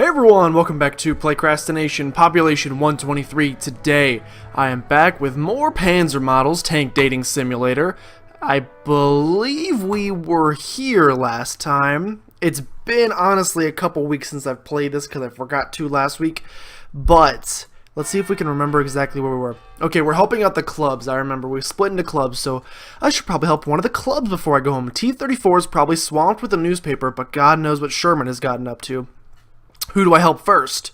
everyone, welcome back to PlaycrastiNation, population 123. Today, I am back with more Panzermadels tank dating simulator. I believe we were here last time. It's been, honestly, a couple weeks since I've played this because I forgot to last week. But, let's see if we can remember exactly where we were. Okay, we're helping out the clubs. I remember we split into clubs, so I should probably help one of the clubs before I go home. T-34 is probably swamped with the newspaper, but God knows what Sherman has gotten up to. Who do I help first?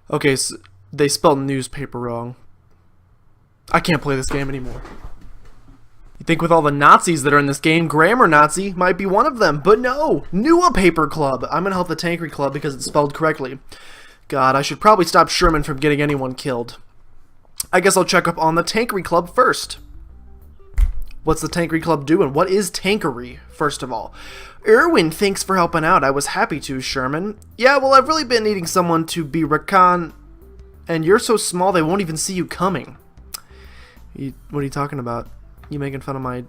Okay, so they spelled newspaper wrong. I can't play this game anymore. You think with all the Nazis that are in this game, Grammar Nazi might be one of them, but no! Newa Paper Club! I'm gonna help the Tankery Club because it's spelled correctly. God, I should probably stop Sherman from getting anyone killed. I guess I'll check up on the Tankery Club first. What's the Tankery Club doing? What is Tankery, first of all? Irwin, thanks for helping out. I was happy to, Sherman. Yeah, well, I've really been needing someone to be recon, and you're so small they won't even see you coming. What are you talking about? You making fun of my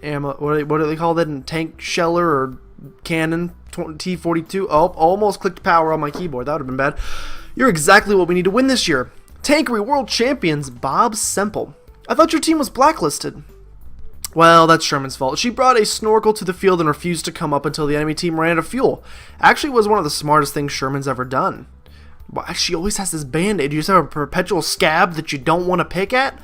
ammo? What do they call that? Tank sheller or cannon? T-42? Oh, almost clicked power on my keyboard. That would have been bad. You're exactly what we need to win this year. Tankery World Champions, Bob Semple. I thought your team was blacklisted. Well, that's Sherman's fault. She brought a snorkel to the field and refused to come up until the enemy team ran out of fuel. Actually, it was one of the smartest things Sherman's ever done. Why, she always has this band-aid. You just have a perpetual scab that you don't want to pick at?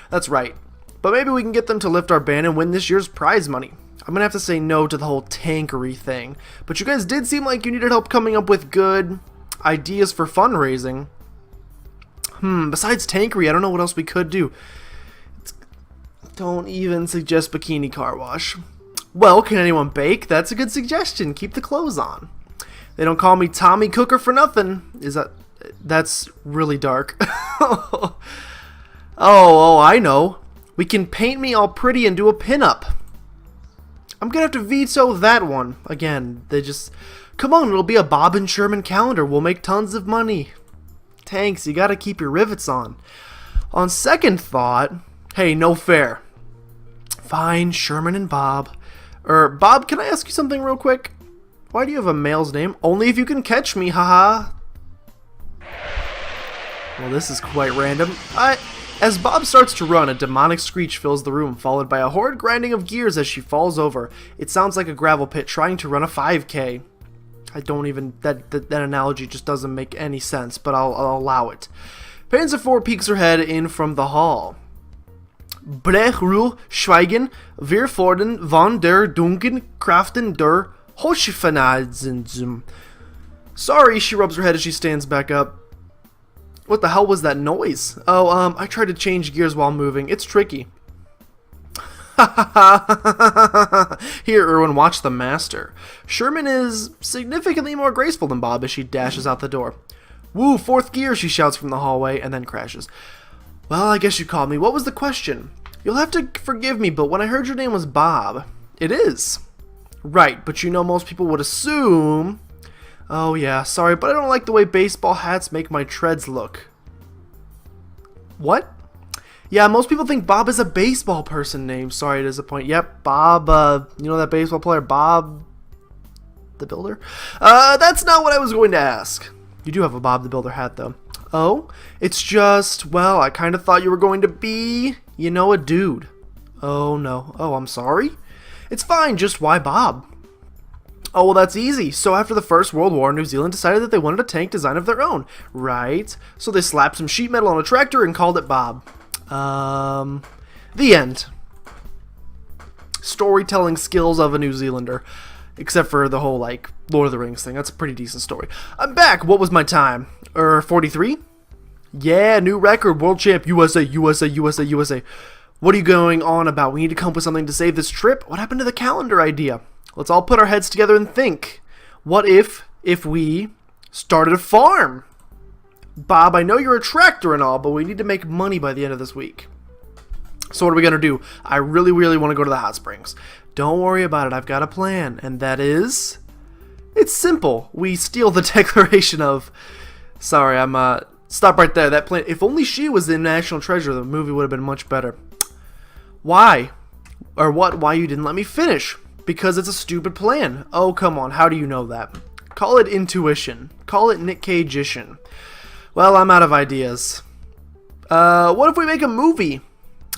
That's right. But maybe we can get them to lift our ban and win this year's prize money. I'm going to have to say no to the whole tankery thing. But you guys did seem like you needed help coming up with good ideas for fundraising. Besides tankery, I don't know what else we could do. Don't even suggest bikini car wash. Well, can anyone bake? That's a good suggestion. Keep the clothes on. They don't call me Tommy Cooker for nothing. That's really dark. oh, I know. We can paint me all pretty and do a pinup. I'm gonna have to veto that one. Again, come on, it'll be a Bob and Sherman calendar. We'll make tons of money. Tanks, you gotta keep your rivets on. On second thought, hey, no fair. Fine, Sherman and Bob. Bob, can I ask you something real quick? Why do you have a male's name? Only if you can catch me, haha. Well, this is quite random. As Bob starts to run, a demonic screech fills the room, followed by a horrid grinding of gears as she falls over. It sounds like a gravel pit trying to run a 5K. That analogy just doesn't make any sense, but I'll allow it. Panzer IV peeks her head in from the hall. Brech, Ruhe, Schweigen, wir fordern von der Dunkeln Kraften der Hochfanazensum. Sorry, she rubs her head as she stands back up. What the hell was that noise? Oh, I tried to change gears while moving. It's tricky. Here, Irwin, watch the master. Sherman is significantly more graceful than Bob as she dashes out the door. Woo, fourth gear, she shouts from the hallway and then crashes. Well, I guess you called me. What was the question? You'll have to forgive me, but when I heard your name was Bob. It is. Right, but you know most people would assume... Oh yeah, sorry, but I don't like the way baseball hats make my treads look. What? Yeah, most people think Bob is a baseball person name. Sorry to disappoint. Yep, Bob, you know that baseball player, Bob the Builder? That's not what I was going to ask. You do have a Bob the Builder hat, though. Oh, it's just, well, I kind of thought you were going to be, you know, a dude. Oh, no. Oh, I'm sorry? It's fine, just why Bob? Oh, well, that's easy. So after the First World War, New Zealand decided that they wanted a tank design of their own. Right. So they slapped some sheet metal on a tractor and called it Bob. The end. Storytelling skills of a New Zealander. Except for the whole, like, Lord of the Rings thing. That's a pretty decent story. I'm back. What was my time? 43? Yeah, new record. World champ. USA, USA, USA, USA. What are you going on about? We need to come up with something to save this trip. What happened to the calendar idea? Let's all put our heads together and think. What if we started a farm? Bob, I know you're a tractor and all, but we need to make money by the end of this week. So what are we going to do? I really, really want to go to the hot springs. Don't worry about it. I've got a plan. And that is... It's simple. We steal the Declaration of... Sorry, stop right there. That plan... If only she was in National Treasure, the movie would have been much better. Why? Or what? Why you didn't let me finish? Because it's a stupid plan. Oh, come on. How do you know that? Call it intuition. Call it Nick Cage-ition. Well, I'm out of ideas. What if we make a movie?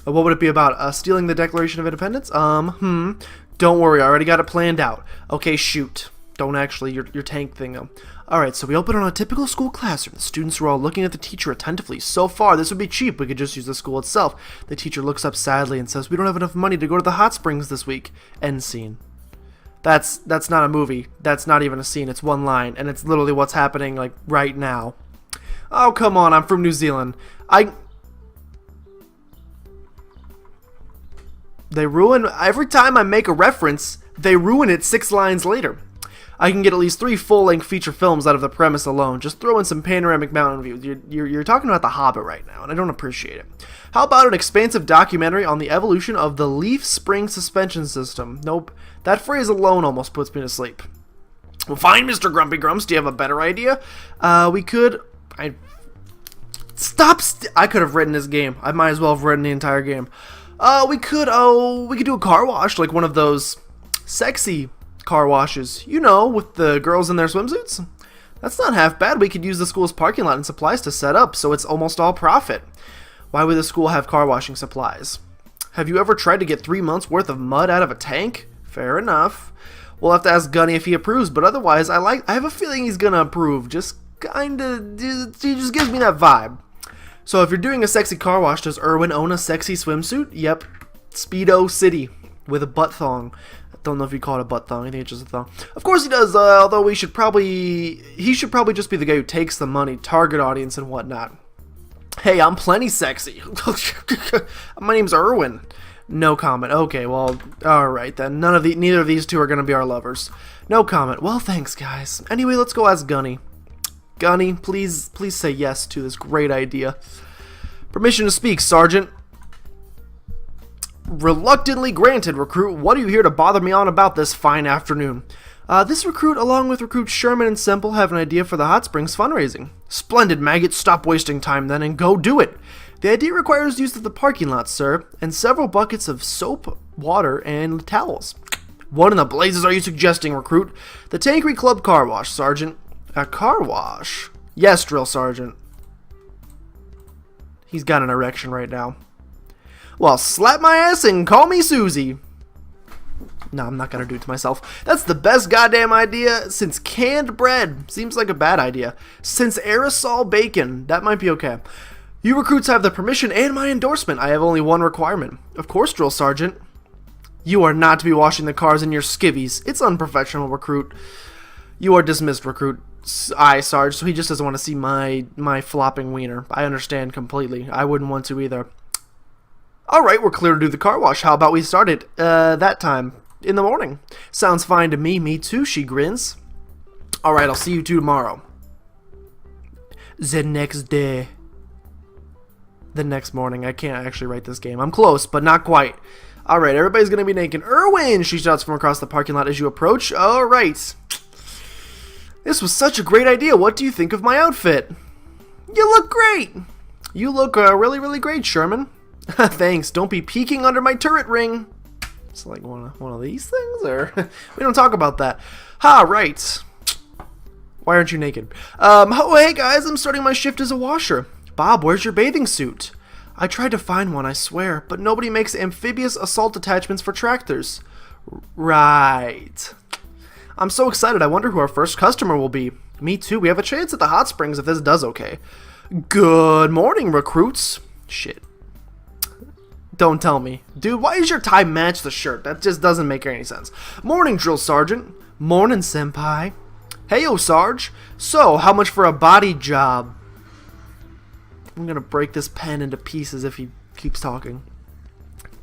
What would it be about? Stealing the Declaration of Independence? Don't worry, I already got it planned out. Okay, shoot. Don't actually, your tank thing though. Alright, so we open on a typical school classroom. The students are all looking at the teacher attentively. So far, this would be cheap. We could just use the school itself. The teacher looks up sadly and says, "We don't have enough money to go to the hot springs this week." End scene. That's not a movie. That's not even a scene. It's one line, and it's literally what's happening, like, right now. Oh, come on, I'm from New Zealand. They ruin, every time I make a reference, they ruin it 6 lines later. I can get at least 3 full-length feature films out of the premise alone. Just throw in some panoramic mountain views. You're talking about The Hobbit right now, and I don't appreciate it. How about an expansive documentary on the evolution of the leaf spring suspension system? Nope. That phrase alone almost puts me to sleep. Well, fine, Mr. Grumpy Grumps. Do you have a better idea? We could... I could have written this game. I might as well have written the entire game. We could do a car wash, like one of those sexy car washes, you know, with the girls in their swimsuits. That's not half bad. We could use the school's parking lot and supplies to set up, so it's almost all profit. Why would the school have car washing supplies? Have you ever tried to get 3 months worth of mud out of a tank? Fair enough. We'll have to ask Gunny if he approves, but otherwise, I have a feeling he's gonna approve. Just he just gives me that vibe. So if you're doing a sexy car wash, does Irwin own a sexy swimsuit? Yep. Speedo City with a butt thong. I don't know if you call it a butt thong. I think it's just a thong. Of course he does, although he should probably just be the guy who takes the money, target audience and whatnot. Hey, I'm plenty sexy. My name's Irwin. No comment. Okay, well, alright then. Neither of these two are gonna be our lovers. No comment. Well, thanks, guys. Anyway, let's go ask Gunny. Gunny, please say yes to this great idea. Permission to speak, Sergeant. Reluctantly granted, recruit. What are you here to bother me on about this fine afternoon? This recruit, along with recruits Sherman and Semple, have an idea for the Hot Springs fundraising. Splendid, maggot. Stop wasting time then and go do it. The idea requires use of the parking lot, sir, and several buckets of soap, water, and towels. What in the blazes are you suggesting, recruit? The Tankery Club car wash, Sergeant. A car wash? Yes, Drill Sergeant. He's got an erection right now. Well, slap my ass and call me Susie. No, I'm not gonna do it to myself. That's the best goddamn idea since canned bread. Seems like a bad idea. Since aerosol bacon. That might be okay. You recruits have the permission and my endorsement. I have only one requirement. Of course, Drill Sergeant. You are not to be washing the cars in your skivvies. It's unprofessional, recruit. You are dismissed, recruit. Aye, Sarge, so he just doesn't want to see my flopping wiener. I understand completely. I wouldn't want to either. Alright, we're clear to do the car wash. How about we start it, that time? In the morning. Sounds fine to me. Me too, she grins. Alright, I'll see you two tomorrow. The next day. The next morning. I can't actually write this game. I'm close, but not quite. Alright, everybody's gonna be naked. Irwin! She shouts from across the parking lot as you approach. Alright. This was such a great idea. What do you think of my outfit? You look great. You look really, really great, Sherman. Thanks. Don't be peeking under my turret ring. It's like one of these things, or we don't talk about that. Ha, right. Why aren't you naked? Oh, hey guys, I'm starting my shift as a washer. Bob, where's your bathing suit? I tried to find one, I swear, but nobody makes amphibious assault attachments for tractors. Right. I'm so excited. I wonder who our first customer will be. Me too. We have a chance at the hot springs if this does okay. Good morning, recruits. Shit. Don't tell me. Dude, why does your tie match the shirt? That just doesn't make any sense. Morning, Drill Sergeant. Morning, Senpai. Heyo, Sarge. So, how much for a body job? I'm gonna break this pen into pieces if he keeps talking.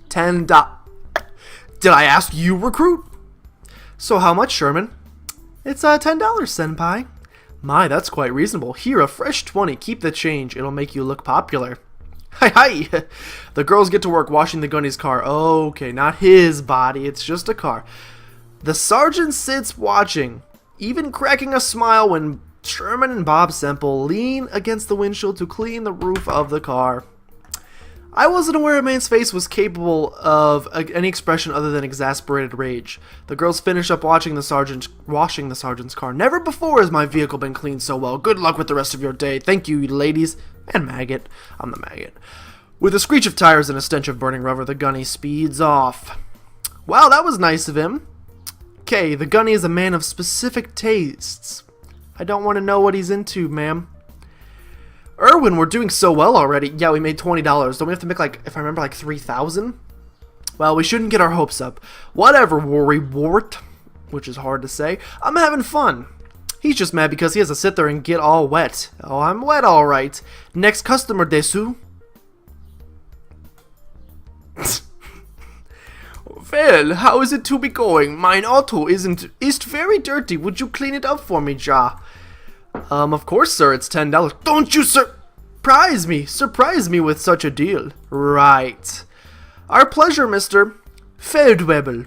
$10. Did I ask you, recruit? So how much, Sherman? It's $10, Senpai. My, that's quite reasonable. Here, a fresh 20. Keep the change. It'll make you look popular. Hi, hi. The girls get to work washing the Gunny's car. Okay, not his body. It's just a car. The sergeant sits watching, even cracking a smile when Sherman and Bob Semple lean against the windshield to clean the roof of the car. I wasn't aware a man's face was capable of any expression other than exasperated rage. The girls finished up washing the sergeant's car. Never before has my vehicle been cleaned so well. Good luck with the rest of your day. Thank you, ladies. And Maggot. I'm the Maggot. With a screech of tires and a stench of burning rubber, the gunny speeds off. Wow, that was nice of him. Okay, the gunny is a man of specific tastes. I don't want to know what he's into, ma'am. Erwin, we're doing so well already. Yeah, we made $20. Don't we have to make, like, if I remember, like 3,000? Well, we shouldn't get our hopes up. Whatever, Worrywart, which is hard to say. I'm having fun. He's just mad because he has to sit there and get all wet. Oh, I'm wet, all right. Next customer, Desu. Well, how is it to be going? Mine auto is very dirty. Would you clean it up for me, Ja? Of course, sir. It's $10. Don't you surprise me with such a deal. Right. Our pleasure, Mr. Feldwebel.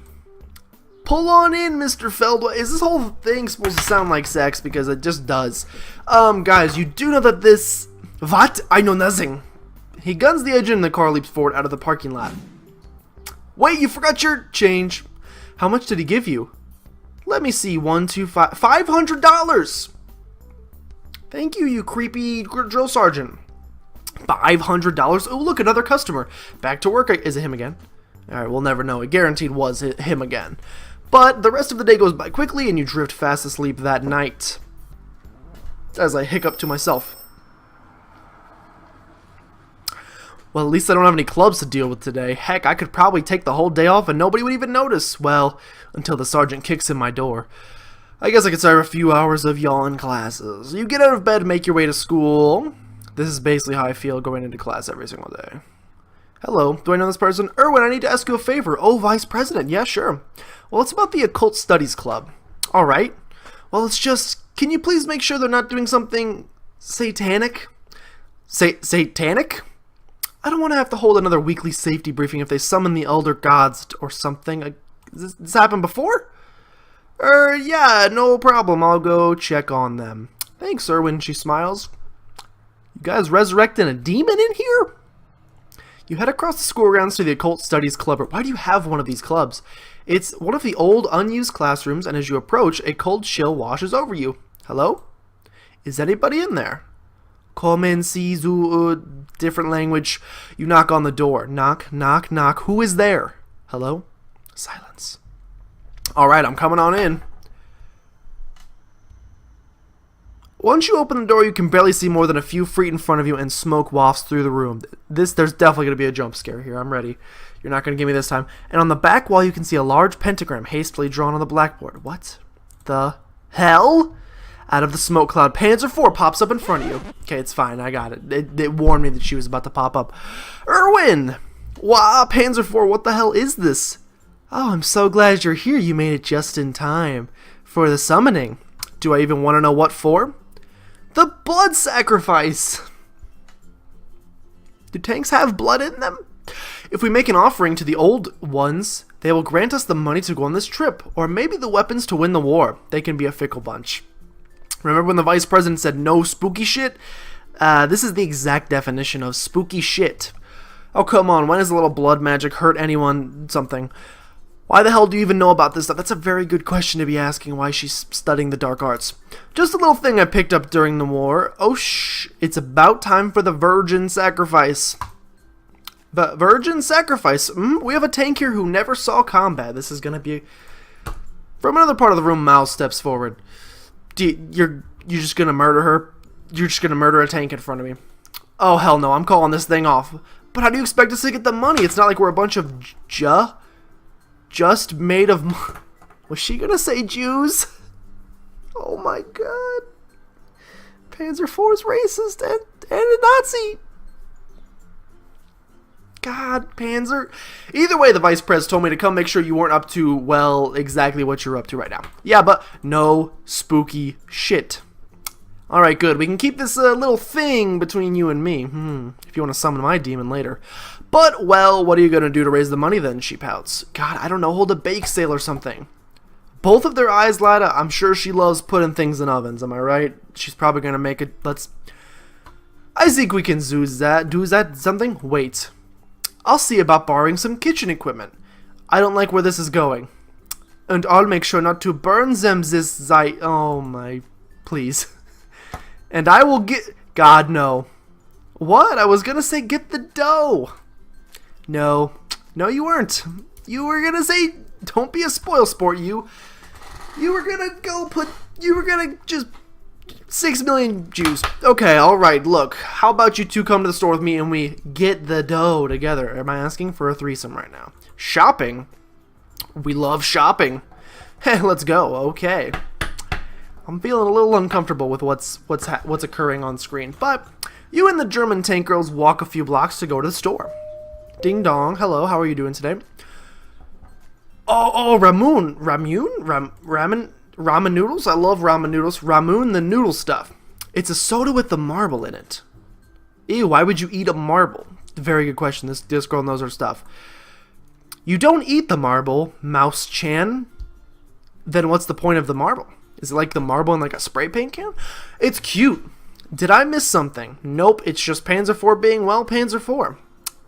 Pull on in, Mr. Feldwebel. Is this whole thing supposed to sound like sex? Because it just does. Guys, you do know that this... What? I know nothing. He guns the engine and the car leaps forward out of the parking lot. Wait, you forgot your change. How much did he give you? Let me see. $500. Thank you, you creepy drill sergeant. $500? Oh, look, another customer. Back to work. Is it him again? Alright, we'll never know. It guaranteed was him again. But the rest of the day goes by quickly and you drift fast asleep that night. As I hiccup to myself. Well, at least I don't have any clubs to deal with today. Heck, I could probably take the whole day off and nobody would even notice. Well, until the sergeant kicks in my door. I guess I could start a few hours of yawn classes. You get out of bed, make your way to school. This is basically how I feel going into class every single day. Hello, do I know this person? Erwin, I need to ask you a favor. Oh, Vice President. Yeah, sure. Well, it's about the Occult Studies Club. Alright. Well, it's just, can you please make sure they're not doing something satanic? Satanic? I don't want to have to hold another weekly safety briefing if they summon the Elder Gods or something. This happened before? Yeah, no problem. I'll go check on them. Thanks, Erwin, she smiles. You guys resurrecting a demon in here? You head across the school grounds to the Occult Studies Club. Why do you have one of these clubs? It's one of the old, unused classrooms, and as you approach, a cold chill washes over you. Hello? Is anybody in there? Komen sizu, different language. You knock on the door. Knock, knock, knock. Who is there? Hello? Silence. Alright, I'm coming on in. Once you open the door, you can barely see more than a few feet in front of you, and smoke wafts through the room. There's definitely going to be a jump scare here. I'm ready. You're not going to give me this time. And on the back wall, you can see a large pentagram hastily drawn on the blackboard. What the hell? Out of the smoke cloud, Panzer IV pops up in front of you. Okay, it's fine. I got it. It warned me that she was about to pop up. Erwin! Wow, Panzer IV, what the hell is this? Oh, I'm so glad you're here. You made it just in time for the summoning. Do I even want to know what for? The blood sacrifice! Do tanks have blood in them? If we make an offering to the old ones, they will grant us the money to go on this trip, or maybe the weapons to win the war. They can be a fickle bunch. Remember when the Vice President said no spooky shit? This is the exact definition of spooky shit. Oh, come on. When has a little blood magic hurt anyone something? Why the hell do you even know about this stuff? That's a very good question to be asking, why she's studying the dark arts. Just a little thing I picked up during the war. Oh, it's about time for the virgin sacrifice. The virgin sacrifice. We have a tank here who never saw combat. This is going to be... From another part of the room, Mal steps forward. You're just going to murder her? You're just going to murder a tank in front of me? Oh, hell no. I'm calling this thing off. But how do you expect us to get the money? It's not like we're a bunch of just made of... Was she gonna say Jews? Oh my god. Panzer IV's racist and a Nazi. God, Panzer. Either way, the Vice Pres told me to come make sure you weren't up to, well, exactly what you're up to right now. Yeah, but no spooky shit. Alright, good. We can keep this little thing between you and me. If you want to summon my demon later. But, well, what are you going to do to raise the money then, she pouts. God, I don't know, hold a bake sale or something. Both of their eyes light up. I'm sure she loves putting things in ovens, am I right? She's probably going to make it, I think we can do that something. Wait. I'll see about borrowing some kitchen equipment. I don't like where this is going. And I'll make sure not to burn them this zeit. Oh my, please. And I will get... God, no. What? I was gonna say get the dough. No. No, you weren't. You were gonna say, don't be a spoil sport, you. You were gonna go put... You were gonna just... 6 million Jews. Okay, alright, look. How about you two come to the store with me and we get the dough together? Am I asking for a threesome right now? Shopping? We love shopping. Hey, let's go. Okay. I'm feeling a little uncomfortable with what's occurring on screen, but you and the German tank girls walk a few blocks to go to the store. Ding dong. Hello, how are you doing today? Oh, ramen noodles? I love ramen noodles. Ramen, the noodle stuff. It's a soda with the marble in it. Ew, why would you eat a marble? Very good question. This girl knows her stuff. You don't eat the marble, Mouse-chan. Then what's the point of the marble? Is it like the marble in like a spray paint can? It's cute. Did I miss something? Nope, it's just Panzer IV being, well, Panzer IV.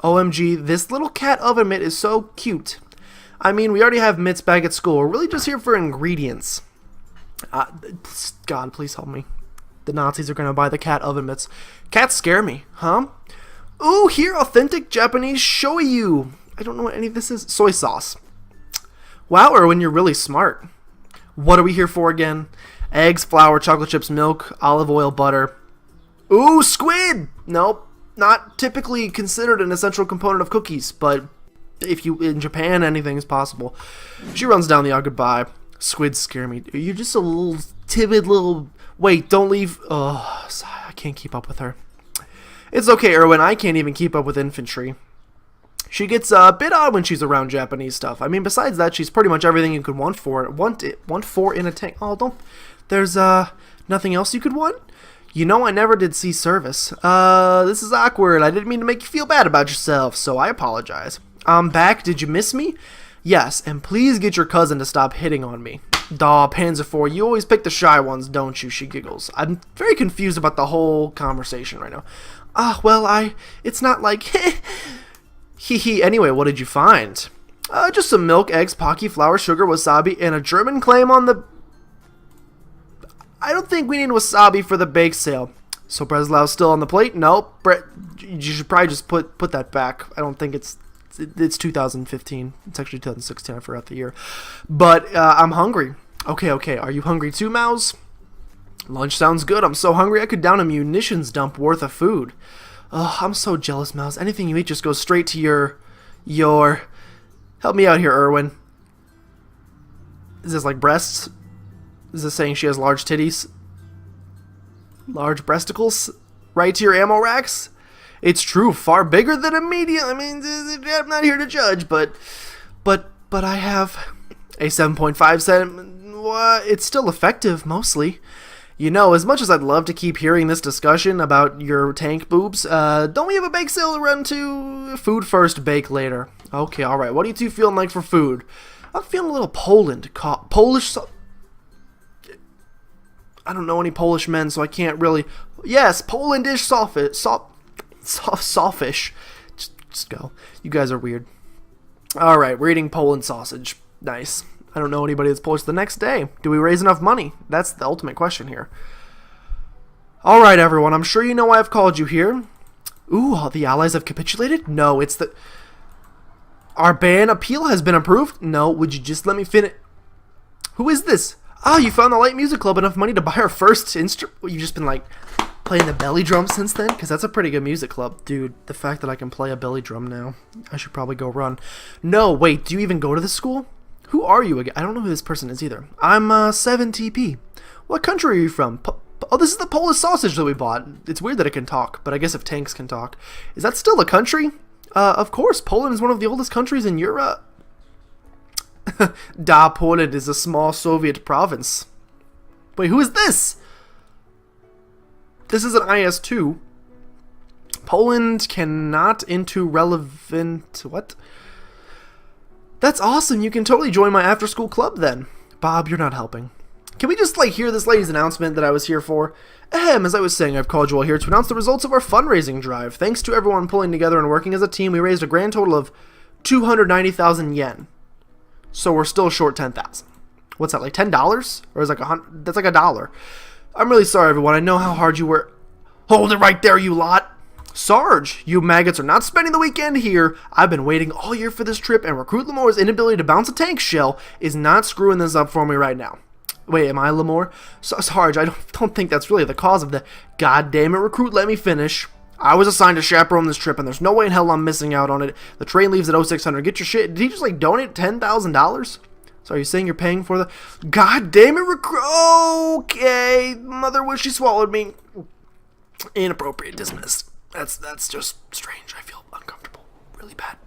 OMG, this little cat oven mitt is so cute. I mean, we already have mitts back at school. We're really just here for ingredients. God, please help me. The Nazis are going to buy the cat oven mitts. Cats scare me, huh? Ooh, here, authentic Japanese shoyu. I don't know what any of this is. Soy sauce. Wow, Erwin, you're really smart. What are we here for again? Eggs, flour, chocolate chips, milk, olive oil, butter. Ooh, squid! Nope, not typically considered an essential component of cookies, but if you in Japan, anything is possible. She runs down the aisle. Goodbye. Squids scare me. You're just a little timid little... Wait, don't leave. Oh, I can't keep up with her. It's okay, Erwin. I can't even keep up with infantry. She gets a bit odd when she's around Japanese stuff. I mean, besides that, she's pretty much everything you could want for in a tank. Oh, don't... There's, nothing else you could want? You know, I never did see service. This is awkward. I didn't mean to make you feel bad about yourself, so I apologize. I'm back. Did you miss me? Yes, and please get your cousin to stop hitting on me. Daw, Panzer IV, you always pick the shy ones, don't you? She giggles. I'm very confused about the whole conversation right now. Well, it's not like... Hee. Anyway, what did you find? Just some milk, eggs, pocky, flour, sugar, wasabi, and a German claim on the... I don't think we need wasabi for the bake sale. So Breslau's still on the plate? Nope. You should probably just put that back. I don't think it's 2015. It's actually 2016. I forgot the year. But I'm hungry. Okay. Are you hungry too, Mouse? Lunch sounds good. I'm so hungry I could down a munitions dump worth of food. Oh, I'm so jealous, Mouse. Anything you eat just goes straight to your... Help me out here, Erwin. Is this like breasts? Is this saying she has large titties? Large breasticles? Right to your ammo racks? It's true, far bigger than a medium. I mean, I'm not here to judge, but I have a 7.5 cent. Well, it's still effective, mostly. You know, as much as I'd love to keep hearing this discussion about your tank boobs, don't we have a bake sale to run to? Food first, bake later. Okay, alright. What are you two feeling like for food? I'm feeling a little Polish... I don't know any Polish men, so I can't really... Yes, Polandish sawfish. Just go. You guys are weird. Alright, we're eating Poland sausage. Nice. I don't know anybody that's Polish the next day. Do we raise enough money? That's the ultimate question here. Alright, everyone. I'm sure you know why I've called you here. Ooh, the Allies have capitulated? No, it's the... Our ban appeal has been approved? No, would you just let me finish... Who is this? Ah, you found the Light Music Club enough money to buy our first instrument? You've just been, like, playing the belly drum since then? Because that's a pretty good music club. Dude, the fact that I can play a belly drum now, I should probably go run. No, wait, do you even go to this school? Who are you again? I don't know who this person is either. I'm 7TP. What country are you from? Oh, this is the Polish sausage that we bought. It's weird that it can talk, but I guess if tanks can talk. Is that still a country? Of course, Poland is one of the oldest countries in Europe. Da, Poland is a small Soviet province. Wait, who is this? This is an IS-2. Poland cannot into relevant... What? That's awesome. You can totally join my after-school club then. Bob, you're not helping. Can we just, like, hear this lady's announcement that I was here for? Ahem, as I was saying, I've called you all here to announce the results of our fundraising drive. Thanks to everyone pulling together and working as a team, we raised a grand total of 290,000 yen. So we're still short 10,000. What's that, like $10? Or is it like $100? That's like $1. I'm really sorry, everyone. I know how hard you were. Hold it right there, you lot. Sarge, you maggots are not spending the weekend here. I've been waiting all year for this trip, and Recruit Lamore's inability to bounce a tank shell is not screwing this up for me right now. Wait, am I Lamore? Sarge, I don't think that's really the cause of the... God damn it, Recruit, let me finish. I was assigned to chaperone this trip, and there's no way in hell I'm missing out on it. The train leaves at 0600. Get your shit. Did he just, like, donate $10,000? So are you saying you're paying for the... God damn it, Recruit. Okay. Mother wish she swallowed me. Inappropriate. Dismissed. That's just strange. I feel uncomfortable. Really bad.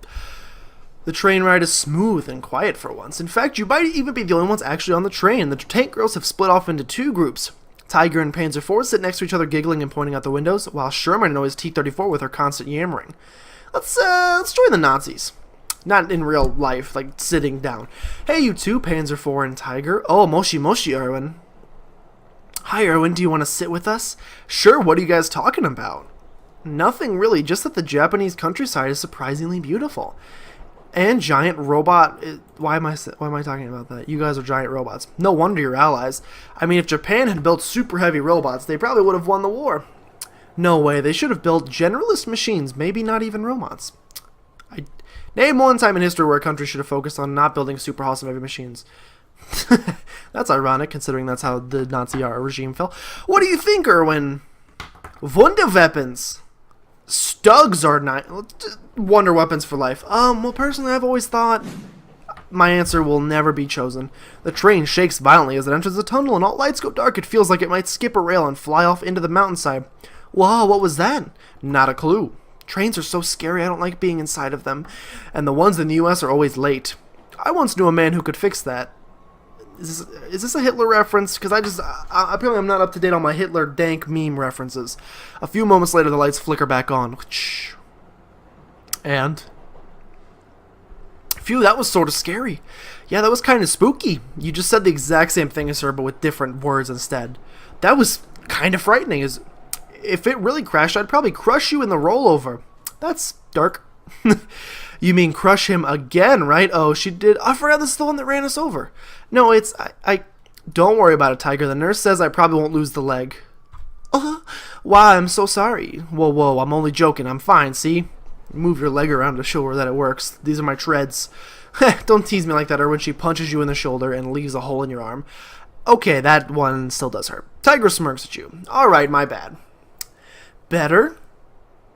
The train ride is smooth and quiet for once. In fact, you might even be the only ones actually on the train. The tank girls have split off into two groups. Tiger and Panzer 4 sit next to each other giggling and pointing out the windows, while Sherman annoys T-34 with her constant yammering. Let's join the Nazis. Not in real life, like sitting down. Hey, you two, Panzer 4 and Tiger. Oh, Moshi Moshi, Erwin. Hi, Erwin, do you want to sit with us? Sure, what are you guys talking about? Nothing really, just that the Japanese countryside is surprisingly beautiful. And giant robot... Why am I talking about that? You guys are giant robots. No wonder you're allies. I mean, if Japan had built super heavy robots, they probably would have won the war. No way, they should have built generalist machines, maybe not even robots. Name one time in history where a country should have focused on not building super awesome heavy machines. That's ironic, considering that's how the Nazi regime fell. What do you think, Erwin? Wunderweapons. Stugs are not wonder weapons for life. Well, personally, I've always thought my answer will never be chosen. The train shakes violently as it enters the tunnel, and all lights go dark. It feels like it might skip a rail and fly off into the mountainside. Whoa, what was that? Not a clue. Trains are so scary, I don't like being inside of them. And the ones in the US are always late. I once knew a man who could fix that. Is this a Hitler reference? Because apparently I'm not up to date on my Hitler dank meme references. A few moments later, the lights flicker back on. And? Phew, that was sort of scary. Yeah, that was kind of spooky. You just said the exact same thing as her, but with different words instead. That was kind of frightening. If it really crashed, I'd probably crush you in the rollover. That's dark. You mean crush him again, right? Oh, she did. I forgot this is the one that ran us over. No, it's... I don't worry about it, Tiger. The nurse says I probably won't lose the leg. Why, I'm so sorry. Whoa, I'm only joking. I'm fine, see? Move your leg around to show her that it works. These are my treads. Don't tease me like that, or when she punches you in the shoulder and leaves a hole in your arm. Okay, that one still does hurt. Tiger smirks at you. Alright, my bad. Better?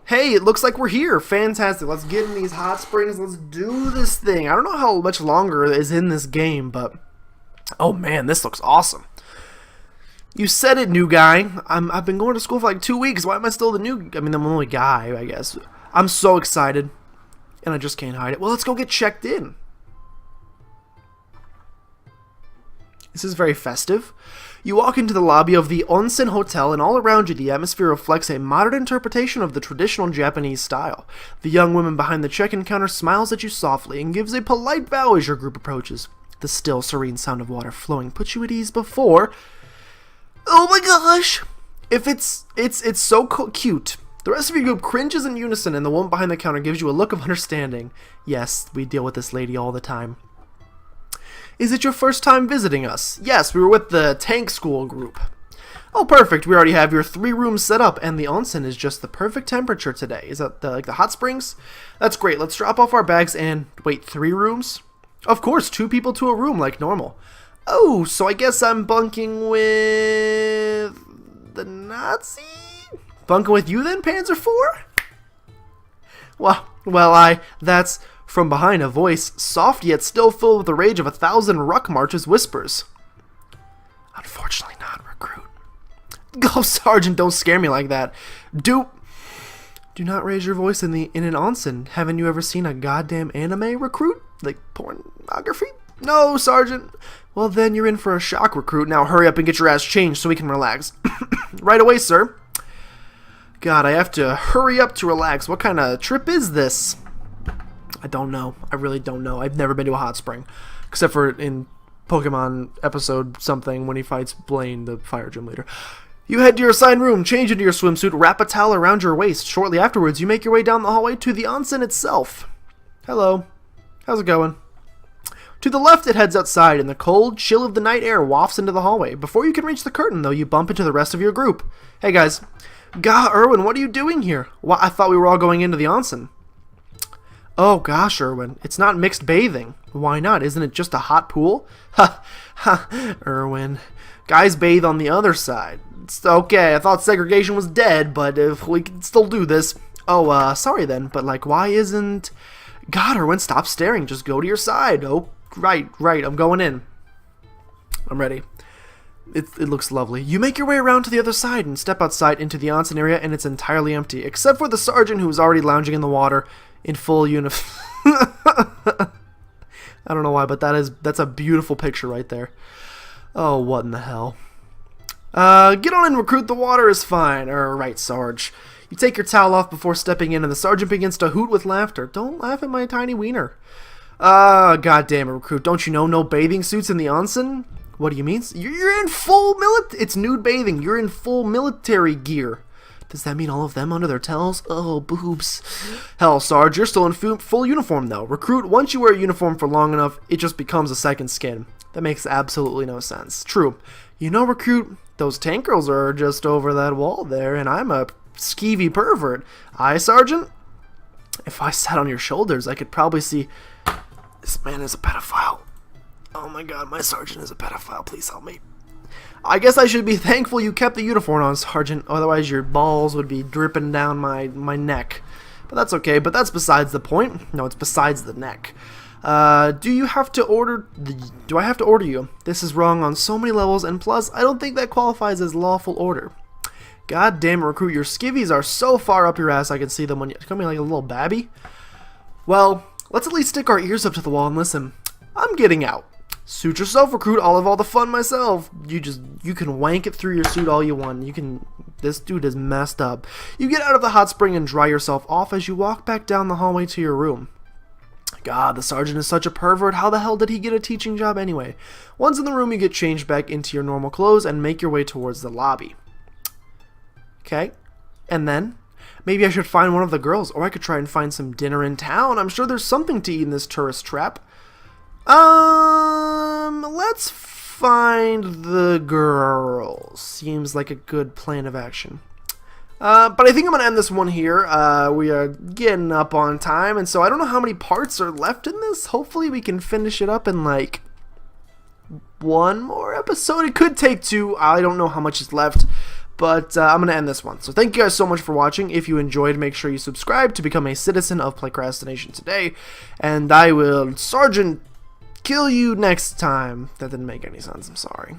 Hey, it looks like we're here. Fantastic. Let's get in these hot springs. Let's do this thing. I don't know how much longer is in this game, but... Oh, man, this looks awesome. You said it, new guy. I've been going to school for like 2 weeks. Why am I still the new... I'm the only guy, I guess. I'm so excited. And I just can't hide it. Well, let's go get checked in. This is very festive. You walk into the lobby of the Onsen Hotel, and all around you the atmosphere reflects a modern interpretation of the traditional Japanese style. The young woman behind the check-in counter smiles at you softly and gives a polite bow as your group approaches. The still, serene sound of water flowing puts you at ease before... Oh my gosh! It's so cute. The rest of your group cringes in unison, and the woman behind the counter gives you a look of understanding. Yes, we deal with this lady all the time. Is it your first time visiting us? Yes, we were with the tank school group. Oh, perfect. We already have your 3 rooms set up, and the onsen is just the perfect temperature today. Is that like the hot springs? That's great. Let's drop off our bags and... Wait, 3 rooms? Of course, 2 people to a room like normal. Oh, so I guess I'm bunking with... the Nazi? Bunking with you then, Panzer 4? Well, that's... From behind, a voice, soft yet still filled with the rage of 1,000 ruck marches, whispers. Unfortunately not, Recruit. Go, Sergeant, don't scare me like that. Do not raise your voice in an onsen. Haven't you ever seen a goddamn anime, Recruit? Like pornography? No, Sergeant. Well, then you're in for a shock, Recruit. Now hurry up and get your ass changed so we can relax. Right away, sir. God, I have to hurry up to relax. What kind of trip is this? I don't know. I really don't know. I've never been to a hot spring. Except for in Pokemon episode something when he fights Blaine, the fire gym leader. You head to your assigned room, change into your swimsuit, wrap a towel around your waist. Shortly afterwards, you make your way down the hallway to the onsen itself. Hello. How's it going? To the left, it heads outside, and the cold chill of the night air wafts into the hallway. Before you can reach the curtain, though, you bump into the rest of your group. Hey, guys. Gah, Irwin, what are you doing here? Well, I thought we were all going into the onsen. Oh, gosh, Irwin. It's not mixed bathing. Why not? Isn't it just a hot pool? Ha, ha, Irwin. Guys bathe on the other side. It's okay, I thought segregation was dead, but if we can still do this. Oh, sorry then, but like, why isn't... God, Irwin, stop staring. Just go to your side. Oh, right, I'm going in. I'm ready. It looks lovely. You make your way around to the other side and step outside into the onsen area, and it's entirely empty, except for the sergeant who is already lounging in the water in full uniform. I don't know why, but that's a beautiful picture right there. Oh, what in the hell? Get on in, recruit. The water is fine. Right, Sarge. You take your towel off before stepping in, and the sergeant begins to hoot with laughter. Don't laugh at my tiny wiener. God damn it, recruit. Don't you know no bathing suits in the onsen? What do you mean? You're in full It's nude bathing. You're in full military gear. Does that mean all of them under their towels? Oh, boobs. Hell, Sarge, you're still in full uniform, though. Recruit, once you wear a uniform for long enough, it just becomes a second skin. That makes absolutely no sense. True. You know, recruit, those tank girls are just over that wall there, and I'm a skeevy pervert. Aye, Sergeant? If I sat on your shoulders, I could probably see... This man is a pedophile. Oh my god, my sergeant is a pedophile. Please help me. I guess I should be thankful you kept the uniform on, Sergeant. Otherwise, your balls would be dripping down my neck. But that's okay. But that's besides the point. No, it's besides the neck. Do I have to order you? This is wrong on so many levels, and plus, I don't think that qualifies as lawful order. God damn it, recruit, your skivvies are so far up your ass I can see them when you're coming like a little babby. Well, let's at least stick our ears up to the wall and listen. I'm getting out. Suit yourself, recruit. I'll have all the fun myself. You can wank it through your suit all you want. This dude is messed up. You get out of the hot spring and dry yourself off as you walk back down the hallway to your room. God, the sergeant is such a pervert. How the hell did he get a teaching job anyway? Once in the room, you get changed back into your normal clothes and make your way towards the lobby. Okay, and then? Maybe I should find one of the girls, or I could try and find some dinner in town. I'm sure there's something to eat in this tourist trap. Let's find the girls. Seems like a good plan of action. But I think I'm going to end this one here. We are getting up on time, and so I don't know how many parts are left in this. Hopefully we can finish it up in, like, one more episode. It could take two. I don't know how much is left, but I'm going to end this one. So thank you guys so much for watching. If you enjoyed, make sure you subscribe to become a citizen of PlaycrastiNation today, and I will, Sergeant, kill you next time. That didn't make any sense. I'm sorry.